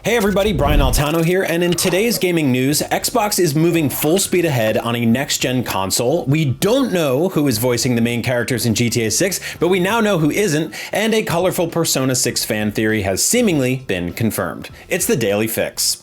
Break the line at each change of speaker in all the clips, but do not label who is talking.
Hey everybody, Brian Altano here, and in today's gaming news, Xbox is moving full speed ahead on a next-gen console. We don't know who is voicing the main characters in GTA 6, but we now know who isn't, and a colorful Persona 6 fan theory has seemingly been confirmed. It's the Daily Fix.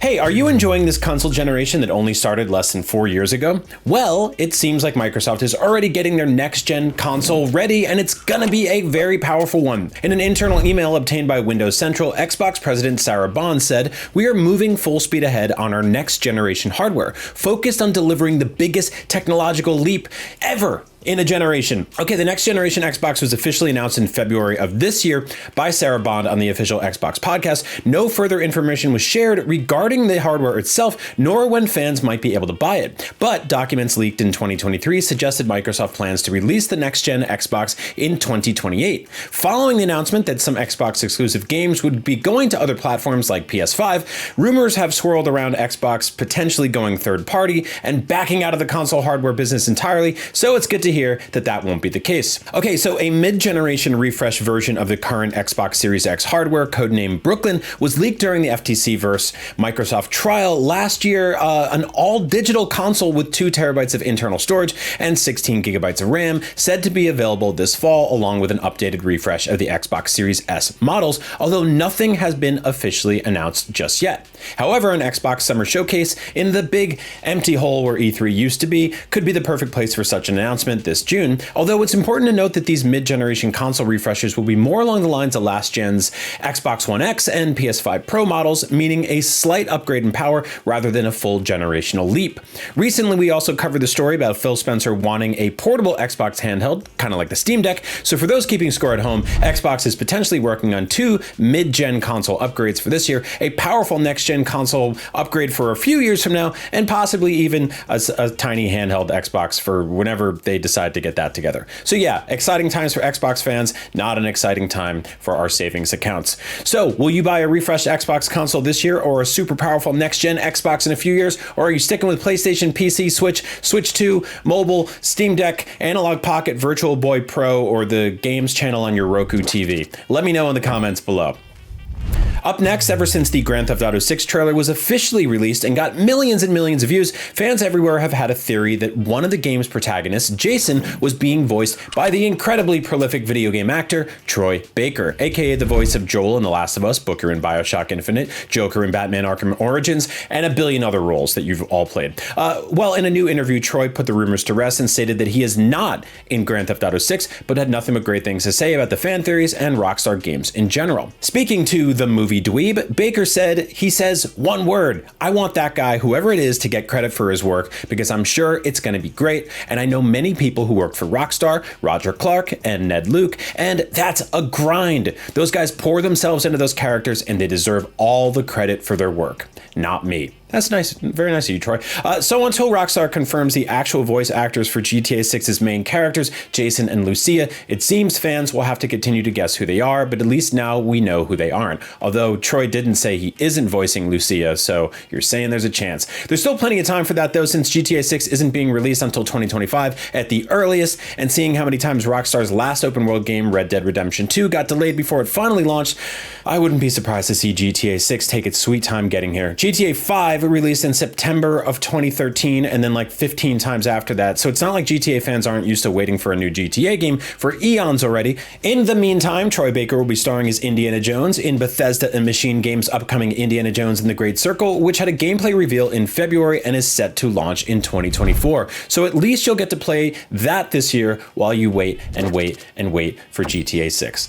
Hey, are you enjoying this console generation that only started less than 4 years ago? Well, it seems like Microsoft is already getting their next-gen console ready, and it's gonna be a very powerful one. In an internal email obtained by Windows Central, Xbox President Sarah Bond said, "We are moving full speed ahead on our next-generation hardware, focused on delivering the biggest technological leap ever in a generation." Okay, the next generation Xbox was officially announced in February of this year by Sarah Bond on the official Xbox podcast. No further information was shared regarding the hardware itself, nor when fans might be able to buy it. But documents leaked in 2023 suggested Microsoft plans to release the next gen Xbox in 2028. Following the announcement that some Xbox exclusive games would be going to other platforms like PS5, rumors have swirled around Xbox potentially going third party and backing out of the console hardware business entirely, so it's good to hear that that won't be the case. Okay, so a mid-generation refresh version of the current Xbox Series X hardware, codenamed Brooklyn, was leaked during the FTC vs. Microsoft trial last year. An all-digital console with 2 terabytes of internal storage and 16 gigabytes of RAM, said to be available this fall, along with an updated refresh of the Xbox Series S models, although nothing has been officially announced just yet. However, an Xbox Summer Showcase in the big empty hole where E3 used to be could be the perfect place for such an announcement this June, although it's important to note that these mid-generation console refreshes will be more along the lines of last gen's Xbox One X and PS5 Pro models, meaning a slight upgrade in power rather than a full generational leap. Recently, we also covered the story about Phil Spencer wanting a portable Xbox handheld, kind of like the Steam Deck, so for those keeping score at home, Xbox is potentially working on 2 mid-gen console upgrades for this year, a powerful next-gen console upgrade for a few years from now, and possibly even a tiny handheld Xbox for whenever they decide to get that together. So yeah, exciting times for Xbox fans, not an exciting time for our savings accounts. So will you buy a refreshed Xbox console this year or a super powerful next-gen Xbox in a few years? Or are you sticking with PlayStation, PC, Switch, Switch 2, mobile, Steam Deck, Analog Pocket, Virtual Boy Pro, or the games channel on your Roku TV? Let me know in the comments below. Up next, ever since the Grand Theft Auto 6 trailer was officially released and got millions and millions of views, fans everywhere have had a theory that one of the game's protagonists, Jason, was being voiced by the incredibly prolific video game actor, Troy Baker, aka the voice of Joel in The Last of Us, Booker in BioShock Infinite, Joker in Batman Arkham Origins, and a billion other roles that you've all played. Well, in a new interview, Troy put the rumors to rest and stated that he is not in Grand Theft Auto 6, but had nothing but great things to say about the fan theories and Rockstar games in general. Speaking to the movie Dweeb, Baker said, he says, "One word, I want that guy, whoever it is, to get credit for his work because I'm sure it's going to be great. And I know many people who work for Rockstar, Roger Clark and Ned Luke, and that's a grind. Those guys pour themselves into those characters and they deserve all the credit for their work. Not me." That's nice. Very nice of you, Troy. So until Rockstar confirms the actual voice actors for GTA 6's main characters, Jason and Lucia, it seems fans will have to continue to guess who they are, but at least now we know who they aren't. Although Troy didn't say he isn't voicing Lucia, so you're saying there's a chance. There's still plenty of time for that though, since GTA 6 isn't being released until 2025 at the earliest, and seeing how many times Rockstar's last open world game, Red Dead Redemption 2, got delayed before it finally launched, I wouldn't be surprised to see GTA 6 take its sweet time getting here. GTA 5 released in September of 2013 and then like 15 times after that, so it's not like GTA fans aren't used to waiting for a new GTA game for eons already. In the meantime, Troy Baker will be starring as Indiana Jones in Bethesda and Machine Games' upcoming Indiana Jones and the Great Circle, which had a gameplay reveal in February and is set to launch in 2024. So at least you'll get to play that this year while you wait and wait and wait for GTA 6.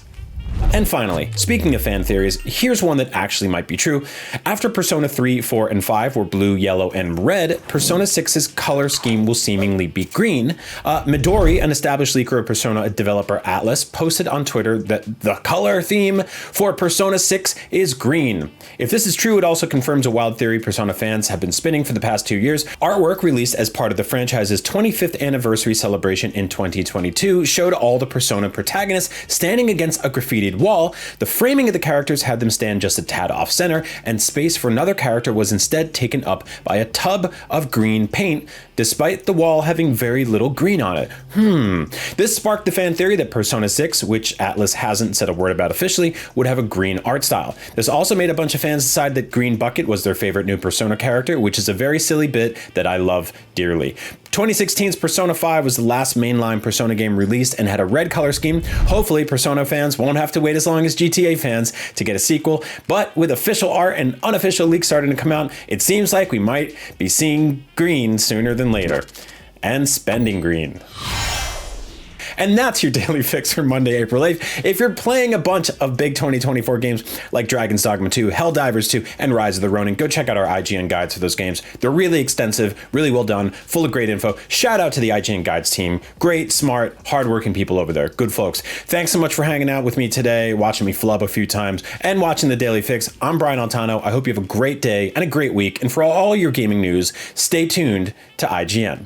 And finally, speaking of fan theories, here's one that actually might be true. After Persona 3, 4, and 5 were blue, yellow, and red, Persona 6's color scheme will seemingly be green. Midori, an established leaker of Persona developer Atlas, posted on Twitter that the color theme for Persona 6 is green. If this is true, it also confirms a wild theory Persona fans have been spinning for the past 2 years. Artwork released as part of the franchise's 25th anniversary celebration in 2022 showed all the Persona protagonists standing against a graffiti graffitied wall, the framing of the characters had them stand just a tad off center, and space for another character was instead taken up by a tub of green paint, despite the wall having very little green on it. This sparked the fan theory that Persona 6, which Atlus hasn't said a word about officially, would have a green art style. This also made a bunch of fans decide that Green Bucket was their favorite new Persona character, which is a very silly bit that I love dearly. 2016's Persona 5 was the last mainline Persona game released and had a red color scheme. Hopefully, Persona fans won't have to wait as long as GTA fans to get a sequel, but with official art and unofficial leaks starting to come out, it seems like we might be seeing green sooner than later. And spending green. And that's your daily fix for Monday, April 8th. If you're playing a bunch of big 2024 games like Dragon's Dogma 2, Helldivers 2, and Rise of the Ronin, go check out our IGN guides for those games. They're really extensive, really well done, full of great info. Shout out to the IGN guides team. Great, smart, hardworking people over there. Good folks. Thanks so much for hanging out with me today, watching me flub a few times, and watching the Daily Fix. I'm Brian Altano. I hope you have a great day and a great week. And for all your gaming news, stay tuned to IGN.